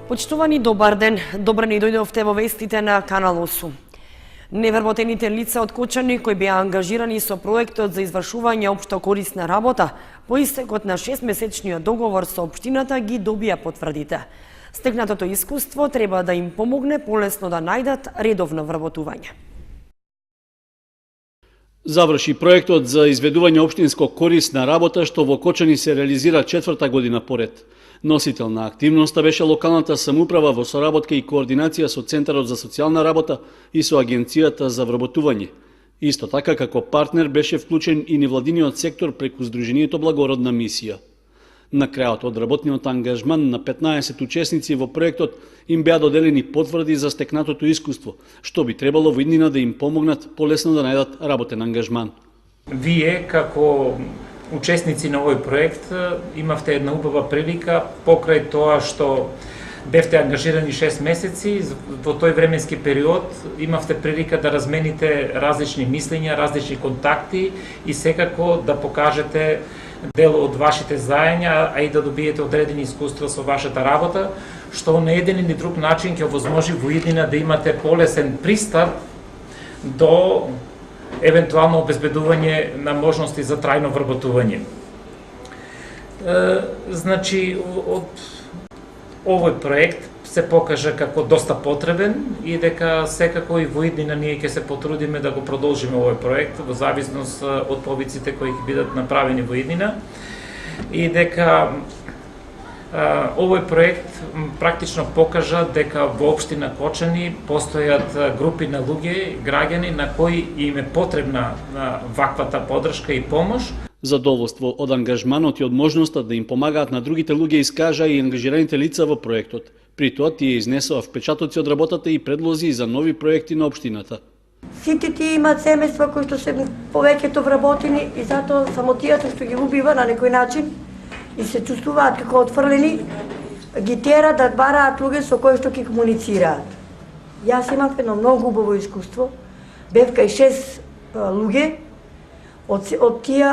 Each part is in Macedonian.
Почитувани, добар ден. Добро ни дојдовте во вестите на Канал 8. Невработените лица од Кочани кои беа ангажирани со проектот за извршување општо корисна работа по истекот на 6-месечниот договор со општината ги добија потврдите. Стекнатото искуство треба да им помогне полесно да најдат редовно вработување. Заврши проектот за изведување општинско корисна работа што во Кочани се реализира 4-та година поред. Носител на активноста беше локалната самоуправа во соработка и координација со Центарот за социјална работа и со Агенцијата за вработување. Исто така како партнер беше вклучен и невладиниот сектор преку Сдруженијето Благородна мисија. На крајот од работниот ангажман на 15 учесници во проектот им беа доделени потврди за стекнатото искуство, што би требало во иднина да им помогнат полесно да најдат работен ангажман. Вие како учесници на овој проект имавте една убава прилика покрај тоа што бевте ангажирани 6 месеци, во тој временски период имавте прилика да размените различни мислења, различни контакти и секако да покажете дел од вашите заења, а и да добиете одредени искуства со вашата работа, што на еден или друг начин ќе овозможи во иднина да имате полесен пристап до евентуално обезбедување на можности за трајно вработување. Значи, од овој проект се покажа како доста потребен и дека секако и во иднина ние ќе се потрудиме да го продолжиме овој проект во зависност од повиците кои ќе бидат направени во иднина и дека овој проект практично покажа дека во општина Кочани постојат групи на луѓе, граѓани на кои им е потребна ваквата поддршка и помош. Задоволство од ангажманот и од можноста да им помагаат на другите луѓе искажа и ангажираните лица во проектот. При тоа тие изнесоа впечатоци од работата и предлози за нови проекти на општината. Сите тие имаат семејства кои што се повеќето вработени и затоа самотијата што ги убива на некој начин и се чувствуваат како отфрлени, ги тера да бараат луѓе со кои што ќе комуницираат. Јас имав едно многу убаво искуство. Бев кај 6 луѓе, од тие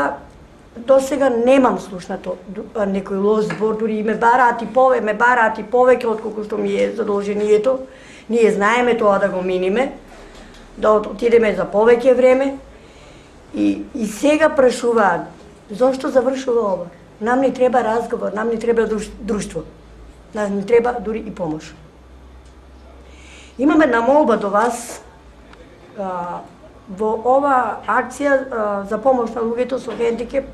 до сега немам слушнато некој лош збор, дури ме бараат и повеќе отколку што ми е задолжението. Ние знаеме тоа да го миниме, да отидеме за повеќе време и сега прашуваат зошто завршува ова. Нам ни треба разговор, нам ни треба друштво, нам ни треба дури и помош. Имам една молба до вас. Во ова акција за помош на луѓето со хендикеп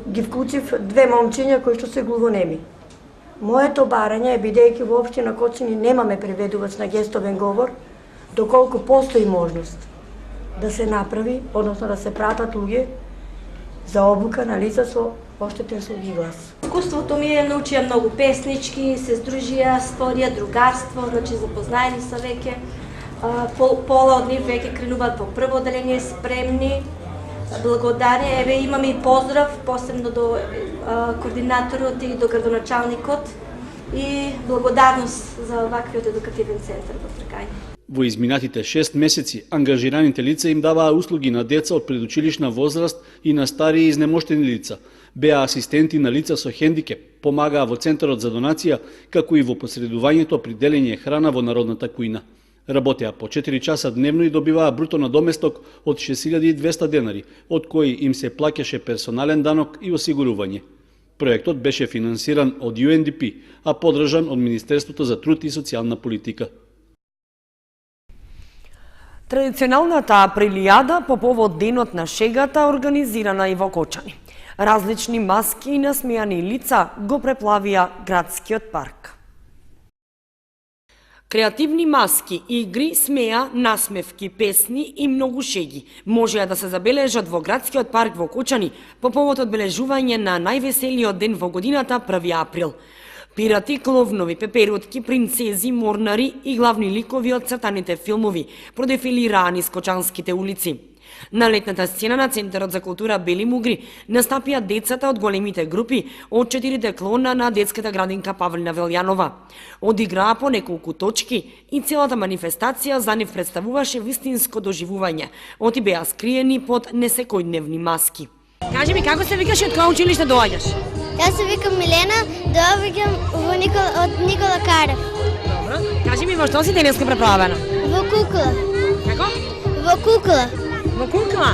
ги вклучив 2 момчиња кои што се глувонеми. Моето барање е, бидејќи во општина Кочани немаме преведувач на гестовен говор, доколку постои можност да се направи, односно да се пратат луѓе за обука на лица со оштетен слух и глас. Искуството ми е научија многу песнички, се здружија, створија другарство, значи запознаени са веќе. Пола од нив веќе кренуваат во прво одделение спремни. Благодарие, еве имаме и поздрав, посебно до координаторот и до градоначалникот и благодарност за ваквиот едукативен центар во Тркај. Во изминатите 6 месеци, ангажираните лица им даваа услуги на деца од предучилишна возраст и на стари и изнемоштени лица. Беа асистенти на лица со хендикеп, помагаа во Центарот за донација, како и во посредувањето при делење храна во народната кујна. Работеа по 4 часа дневно и добиваа бруто надоместок од 6200 денари, од кои им се плаќаше персонален данок и осигурување. Проектот беше финансиран од UNDP, а поддржан од Министерството за труд и социјална политика. Традиционалната априлијада по повод Денот на шегата организирана и во Кочани. Различни маски и насмејани лица го преплавија градскиот парк. Креативни маски, игри, смеа, насмевки, песни и многу шеги можеа да се забележат во градскиот парк во Кочани по повод одбележување на највеселиот ден во годината 1 април. Пирати, кловнови, пеперутки, принцези, морнари и главни ликови од цртаните филмови продефилираа низ кочанските улици. На летната сцена на Центарот за култура Бели Мугри настапија децата од големите групи од 4 клона на детската градинка Павлина Велјанова. Одиграа по неколку точки и целата манифестација за нив представуваше вистинско доживување, оти беа скриени под несекојдневни маски. Кажи ми, како се викаш и од која училиште доаѓаш? Јас се викам Милена, доаѓам во Од Никола Карев. Добро. Кажи ми, во што си денеска преправена? Во кукла. Како? Во кукла. Во кукла?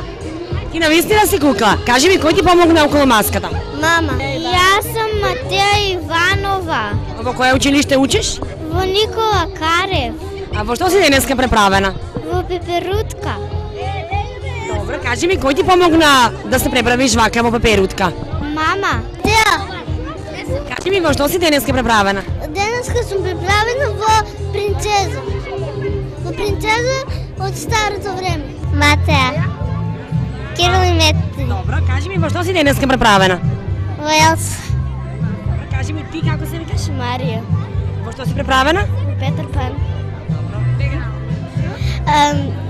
Ти навистина си кукла. Кажи ми, кој ти помогна околу маската? Мама. Јас сум Матеја Иванова. А во кое училиште учиш? Во Никола Карев. А во што си денеска преправена? Во пеперутка. Добро, кажи ми, кој ти помогна да се преправиш вака во пеперутка? Мама. Теа. Кажи ми, во што си денеска преправена? Денеска сум приправена во принцеза. Во принцеза од старото време. Матеја. Кирил и Методи. Добро, кажи ми, во што си денеска преправена? Во Елса. Добро, кажи ми, ти како се викаш? Марија. Во што си преправена? Во Петар Пан.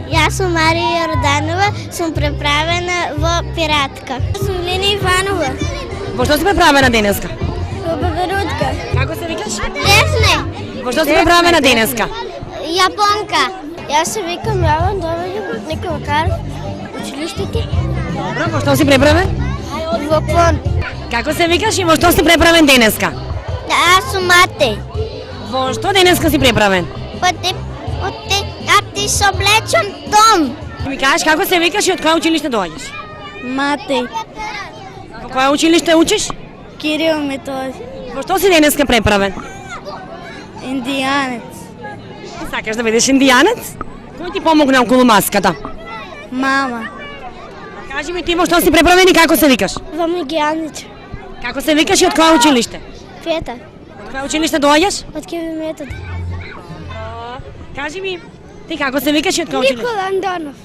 Јас сум Марија Јорданова, сум преправена во пиратка. Сум Лина Иванова. Во што си преправена денеска? Во пеперутка. Како се викаш? Десне. Во што си преправена денеска? Јапонка. Јас се викам Јован, доаѓам од Никола Карев, училиштето. Добро, во што си преправен? Во клон. Како се викаш и во што си преправен денеска? Јас сум Матеј. Во што денеска си преправен? А ти се облечен Том. Ми кажеш како се викаш и од кое училиште доаѓаш? Матеј. Во кое училиште учиш? Кирил Методи. Во што си денеска преправен? Индијанец. Сакаш да бидеш индијанец? Кој ти помогна околу маската? Мама. Кажи ми ти во што си преправен и како се викаш? Во Мигјанич. Како се викаш и од кое училиште? Петар. Од кое училиште доаѓаш? Од Кирил Методи. Кажи ми, ти како се викаш и од кое училиште? Никола Андонов.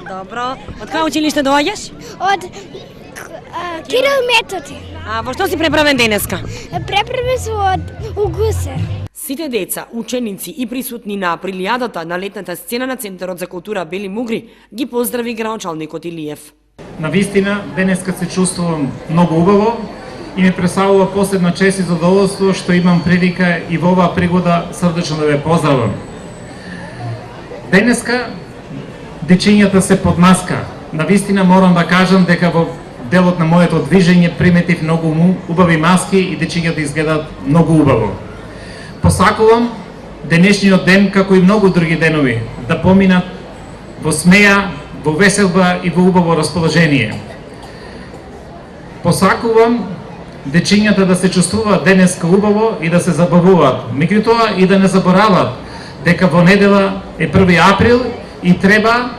Добро. Од кое училиште доаѓаш? Од Кирил Методи. А во што си преправен денеска? Преправен сум од Угусе. Сите деца, ученици и присутни на прилијадата на летната сцена на Центарот за култура Бели Мугри ги поздрави градоначалникот Илиев. Навистина, денеска се чувствувам многу убаво и ми представува посебна чест и задоволство што имам прилика и во оваа пригода срдечно да ве поздравам. Денеска дечињата се под маска. Навистина морам да кажам дека во делот на моето движење приметив многу убави маски и дечињата изгледаат многу убаво. Посакувам денешниот ден, како и многу други денови, да поминат во смеја, во веселба и во убаво расположение. Посакувам дечињата да се чувствуваат денеска убаво и да се забавуваат. Меѓутоа и да не заборават дека во недела е 1 април и треба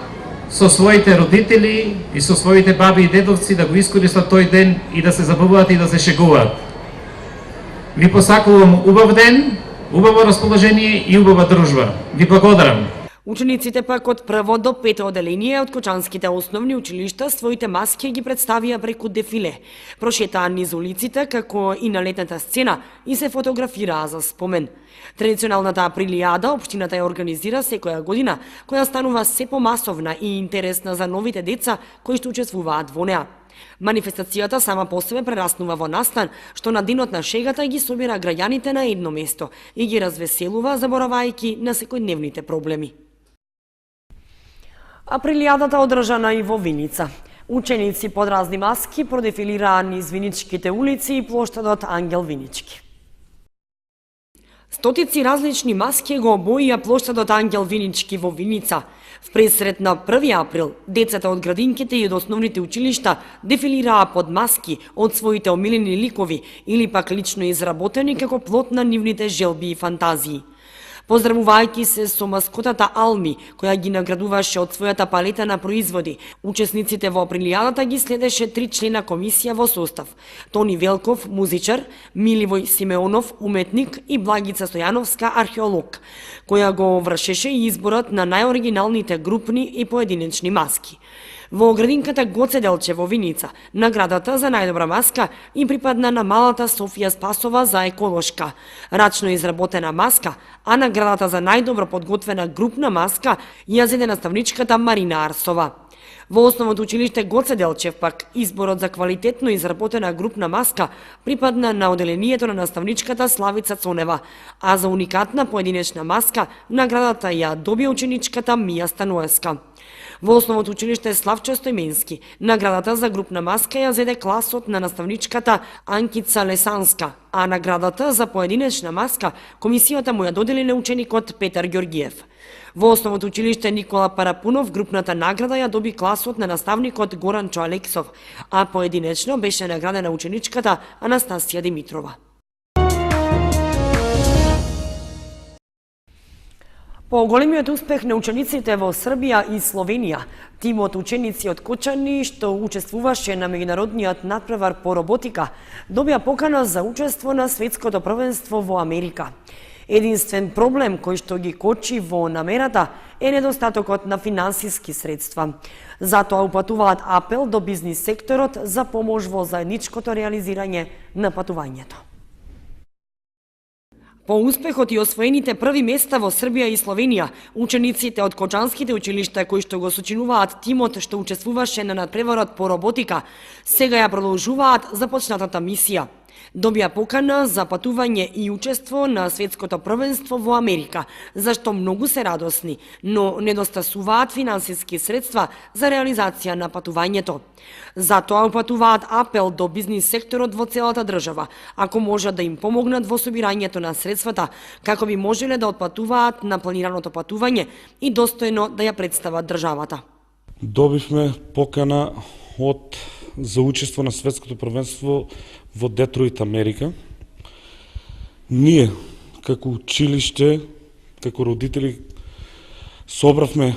со своите родители и со своите баби и дедовци да го искористат тој ден и да се забавуваат и да се шегуваат. Ви посакувам убав ден, убаво расположение и убава дружба. Ви благодарам. Учениците пак од прво до пето оделение од Кочанските основни училишта своите маски ги представија преку дефиле. Прошетаа низ улиците како и на летната сцена и се фотографираа за спомен. Традиционалната априлијада општината ја организира секоја година, која станува се помасовна и интересна за новите деца кои што учествуваат во неа. Манифестацијата сама по себе прераснува во настан, што на денот на шегата ги собира граѓаните на едно место и ги развеселува, заборавајќи на секојдневните проблеми. Априлијадата одржана и во Виница. Ученици под разни маски продефилираа низ Виничките улици и плоштадот Ангел Винички. Стотици различни маски го обоија плоштадот Ангел Винички во Виница. В пресрет на 1 април, децата од градинките и од основните училишта дефилираа под маски од своите омилени ликови или пак лично изработени како плод на нивните желби и фантазии. Поздравувајќи се со маскотата Алми, која ги наградуваше од својата палета на производи, учесниците во априлијадата ги следеше 3 члена комисија во состав: Тони Велков, музичар, Миливој Симеонов, уметник и Благица Стојановска, археолог, која го вршеше изборот на најоригиналните групни и поединечни маски. Во градинката Гоце Делче во Виница, наградата за најдобра маска им припадна на малата Софија Спасова за еколошка, рачно изработена маска, а наградата за најдобро подготвена групна маска ја зеде наставничката Марина Арсова. Во основното училиште Гоце Делчев пак изборот за квалитетно изработена групна маска припадна на оделението на наставничката Славица Цонева, а за уникатна поединечна маска наградата ја добија ученичката Мија Стануевска. Во основното училиште Славчо Стојменски, наградата за групна маска ја зеде класот на наставничката Анкица Лесанска, а наградата за поединечна маска комисијата му ја додели на ученикот Петар Ѓоргиев. Во основното училиште Никола Парапунов групната награда ја доби класот на наставникот Горанчо Алексов, а поединечно беше наградена ученичката Анастасија Димитрова. По големиот успех на учениците во Србија и Словенија, тимот ученици од Кочани, што учествуваше на меѓународниот натпревар по роботика, добија покана за учество на светското првенство во Америка. Единствен проблем кој што ги кочи во намерата е недостатокот на финансиски средства. Затоа упатуваат апел до бизнис секторот за помош во заедничкото реализирање на патувањето. По успехот и освоените први места во Србија и Словенија, учениците од кочанските училишта кои што го сочинуваат тимот што учествуваше на надпреварот по роботика, сега ја продолжуваат започнатата мисија. Добија покана за патување и учество на светското првенство во Америка, зашто многу се радосни, но недостасуваат финансиски средства за реализација на патувањето. Затоа упатуваат апел до бизнис секторот во целата држава, ако може да им помогнат во собирањето на средствата, како би можеле да отпатуваат на планираното патување и достојно да ја представат државата. Добивме покана за учество на светското првенство во Детройт, Америка. Ние, како училиште, како родители, собравме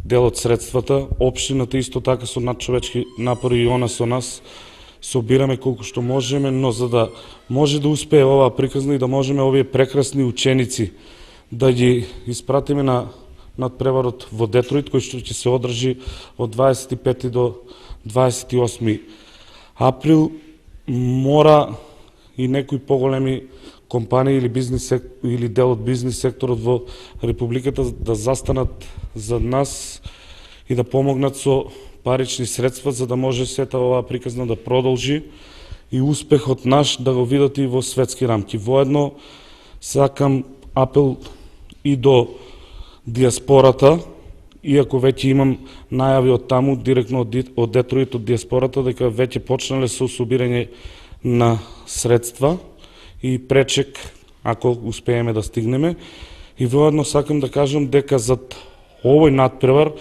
дел од средствата, општината исто така со надчовечки напори и она со нас, собираме колку што можеме, но за да може да успее оваа приказна и да можеме овие прекрасни ученици да ги испратиме на надпреварот во Детройт, кој што ќе се одржи од 25 до 28 април, мора и некои поголеми компании или дел од бизнис секторот во Републиката да застанат за нас и да помогнат со парични средства, за да може сета оваа приказна да продолжи и успехот наш да го видат и во светски рамки. Воедно сакам апел и до диаспората, иако веќе имам најави од таму, директно од Детройт, од диаспората, дека веќе почнале со собирање на средства и пречек, ако успееме да стигнеме. И воедно сакам да кажам дека зад овој надпревар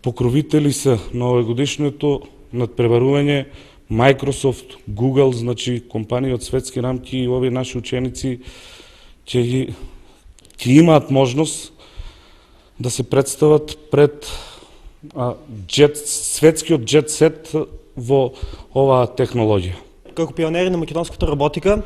покровители се на овогодишното надпреварување Microsoft, Google, значи компании од светски рамки, и овие наши ученици ќе имаат можност да се представат пред светскиот джет сет во оваа технологија. Како пионери на македонската роботика,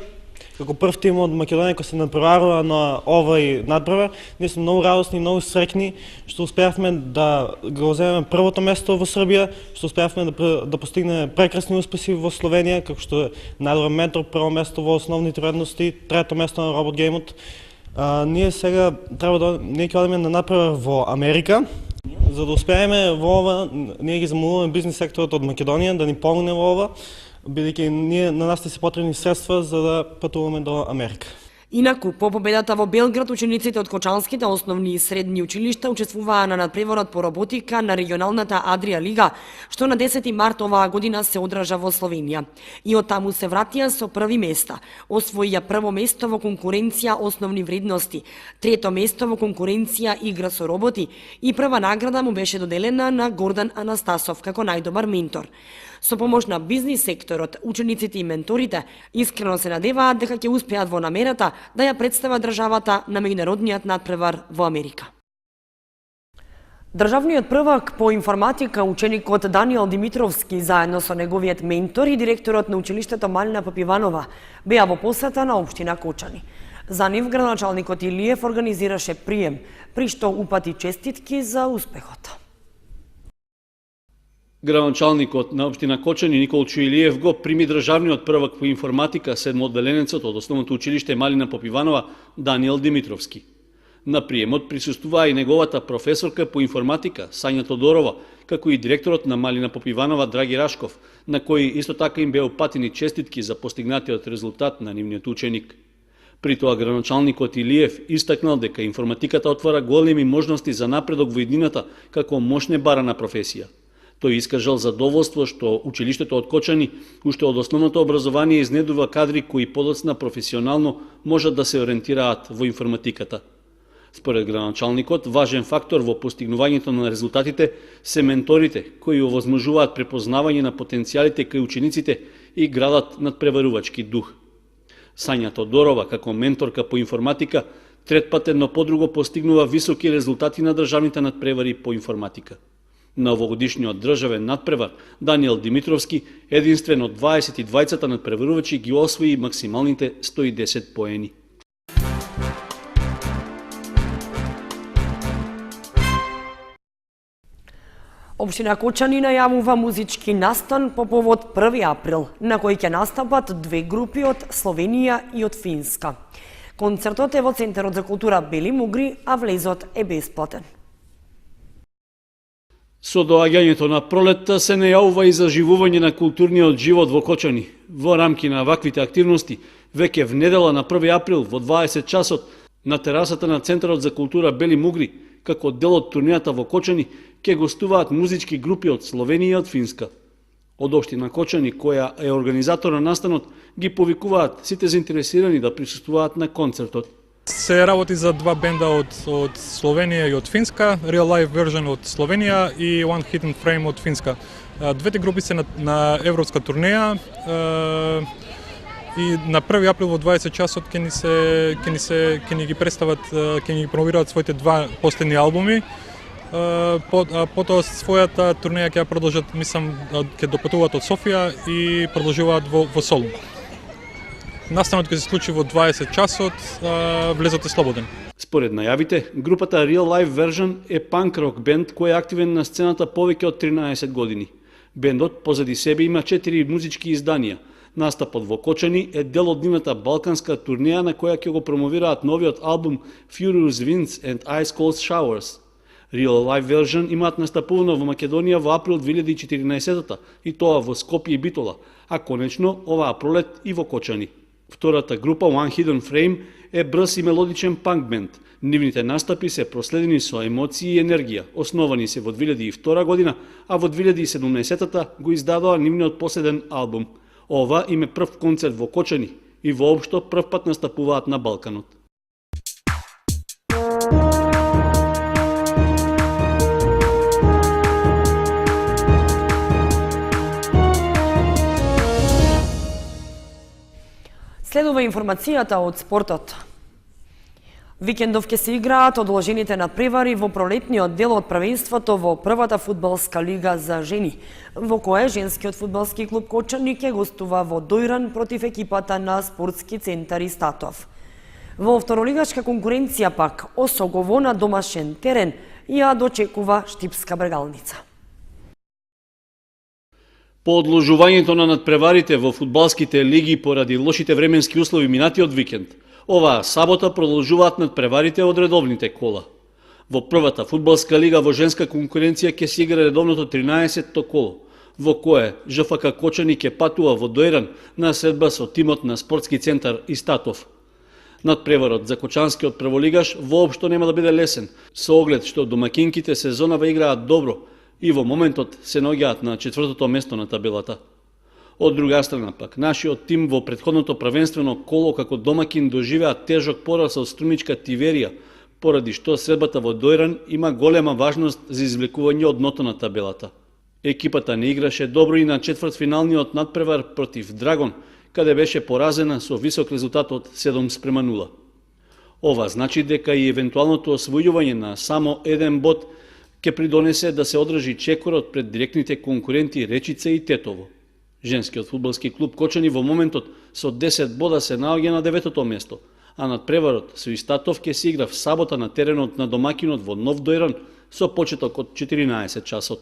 како прв тим од Македонија кој се надпреварува на овој надпревар, ние сме многу радосни и многу среќни што успеавме да го земеме првото место во Србија, што успеавме да постигнеме прекрасни успеси во Словенија, како што е најдобар ментор, прво место во основните вредности, трето место на робот геймот. Ние сега ние ќе одиме на надпревар во Америка. За да успееме во ова, ние ги замолуваме бизнис секторот од Македонија да ни помогне во ова, бидејќи на нас се потребни средства за да патуваме до Америка. Инаку, по победата во Белград, учениците од кочанските основни и средни училишта учествуваа на надпреварот по роботика на регионалната Адрија Лига, што на 10 март оваа година се одржа во Словенија. И од таму се вратија со први места. Освоија прво место во конкуренција основни вредности, трето место во конкуренција игра со роботи и прва награда му беше доделена на Гордан Анастасов како најдобар ментор. Со помош на бизнис секторот, учениците и менторите искрено се надеваат дека ќе успеат во намерата да ја представат државата на меѓународниот надпревар во Америка. Државниот првак по информатика, ученикот Даниел Димитровски, заедно со неговиот ментор и директорот на училиштето Малина Попиванова, беа во посета на општина Кочани. За нив градоначалникот Илиев организираше прием, при што упати честитки за успехот. Градоначалникот на општина Кочани Николчо Илиев го прими државниот првак по информатика, седмоодделенецот од основното училиште Малина Попиванова Даниел Димитровски. На приемот присуствуваа и неговата професорка по информатика Сања Тодорова, како и директорот на Малина Попиванова Драги Рашков, на кои исто така им беа упатени честитки за постигнатиот резултат на нивниот ученик. При тоа градоначалникот Илиев истакнал дека информатиката отвара големи можности за напредок во иднината како мощне барана професија. Тој искажал задоволство што училиштето од Кочани уште од основното образование изнедува кадри кои подоцна професионално можат да се ориентираат во информатиката. Според градоначалникот, важен фактор во постигнувањето на резултатите се менторите кои овозможуваат препознавање на потенцијалите кај учениците и градат надпреварувачки дух. Сања Тодорова, како менторка по информатика, третпатен, но подруго постигнува високи резултати на државните надпревари по информатика. На овогодишниот државен надпревар Даниел Димитровски, единствен од 22 надпреварувачи, ги освои максималните 110 поени. Општина Кочани најавува музички настан по повод 1 април, на кој ќе настапат две групи од Словенија и од Финска. Концертот е во Центарот за култура Бели Мугри, а влезот е бесплатен. Со доаѓањето на пролетта се најавува и заживување на културниот живот во Кочани. Во рамки на ваквите активности, веќе в недела на 1 април во 20 часот на терасата на Центарот за култура Бели Мугри, како дел од турнијата во Кочани, ќе гостуваат музички групи од Словенија и од Финска. Од општина Кочани, која е организатор на настанот, ги повикуваат сите заинтересирани да присуствуваат на концертот. Се работи за два бенда од Словенија и од Финска, Real Life Version од Словенија и One Hidden Frame од Финска. Двете групи се на европска турнеја и на 1 април во 20 часот ќе ни ги представат, ќе ни ги промовираат своите два последни албуми. Потоа својата турнеја ќе продолжат, мислам, ќе допатуваат од Софија и продолжуваат во Солун. Настанот ќе се случи во 20 часот, влезот е слободен. Според најавите, групата Real Life Version е панк-рок бенд кој е активен на сцената повеќе од 13 години. Бендот позади себе има 4 музички изданија. Настапот во Кочани е дел од нивната балканска турнеја на која ќе го промовираат новиот албум Furious Winds and Ice Cold Showers. Real Life Version имаат настапувано во Македонија во април 2014 и тоа во Скопје и Битола, а конечно оваа пролет и во Кочани. Втората група One Hidden Frame е брз и мелодичен панк бенд. Нивните настапи се проследени со емоции и енергија. Основани се во 2002 година, а во 2017 го издадоа нивниот последен албум. Ова им е прв концерт во Кочани и воопшто прв пат настапуваат на Балканот. Следува информацијата од спортот. Викендов ќе се играат одложените надпревари во пролетниот дел од првенството во првата фудбалска лига за жени, во кое женскиот фудбалски клуб Кочани ќе гостува во Дојран против екипата на спортски центар Истатов. Во второлигашка конкуренција пак Осогово на домашен терен ја дочекува Штипска Брегалница. По одложувањето на надпреварите во фудбалските лиги поради лошите временски услови минатиот викенд, оваа сабота продолжуваат надпреварите од редовните кола. Во првата фудбалска лига во женска конкуренција ќе се игра редовното 13-то коло, во кое ЖФК Кочани ќе патува во Дојран на средба со тимот на спортски центар Истатов. Надпреварот за кочанскиот прволигаш воопшто нема да биде лесен, со оглед што домакинките сезонава играат добро и во моментот се наоѓаат на 4-то место на табелата. Од друга страна пак, нашиот тим во претходното првенствено коло како домакин доживеа тежок пораз од Струмичка Тиверија, поради што средбата во Дојран има голема важност за извлекување од дното на табелата. Екипата не играше добро и на четвртфиналниот надпревар против Драгон, каде беше поразена со висок резултат од 7:0. Ова значи дека и евентуалното освојување на само еден бод ќе придонесе да се одржи чекорот пред директните конкуренти Речица и Тетово. Женскиот фудбалски клуб Кочани во моментот со 10 бода се наоѓа на 9-то место, а надпреварот со Истатов ќе се игра в сабота на теренот на домакинот во Нов Дојран со почеток од 14 часот.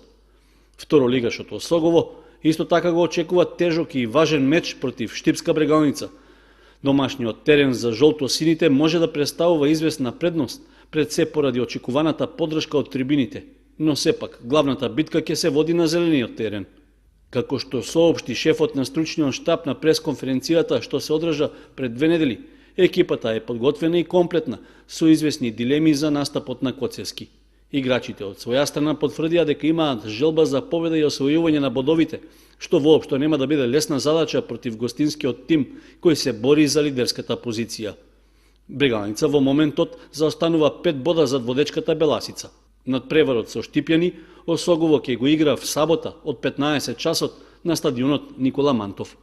Второлигашот Осогово исто така го очекува тежок и важен меч против Штипска Брегалница. Домашниот терен за жолто-сините може да представува известна предност пред се поради очекуваната поддршка од трибините, но сепак главната битка ќе се води на зелениот терен. Како што соопшти шефот на стручниот штаб на пресконференцијата што се одржа пред 2 недели, Екипата е подготвена и комплетна, со известни дилеми за настапот на Коцевски. Играчите од своја страна потврдија дека имаат желба за победа и освојување на бодовите, што воопшто нема да биде лесна задача против гостинскиот тим кој се бори за лидерската позиција. Брегалница во моментот заостанува 5 бода зад водечката Беласица. Надпреварот со Штипјани Осогово ќе го игра в сабота од 15 часот на стадионот Никола Мантов.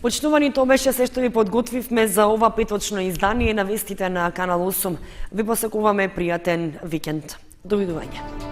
Почитувани, тоа беше се што ви подготвивме за ова петочно издание на вестите на Канал 8. Ви посакуваме пријатен викенд. Довидување.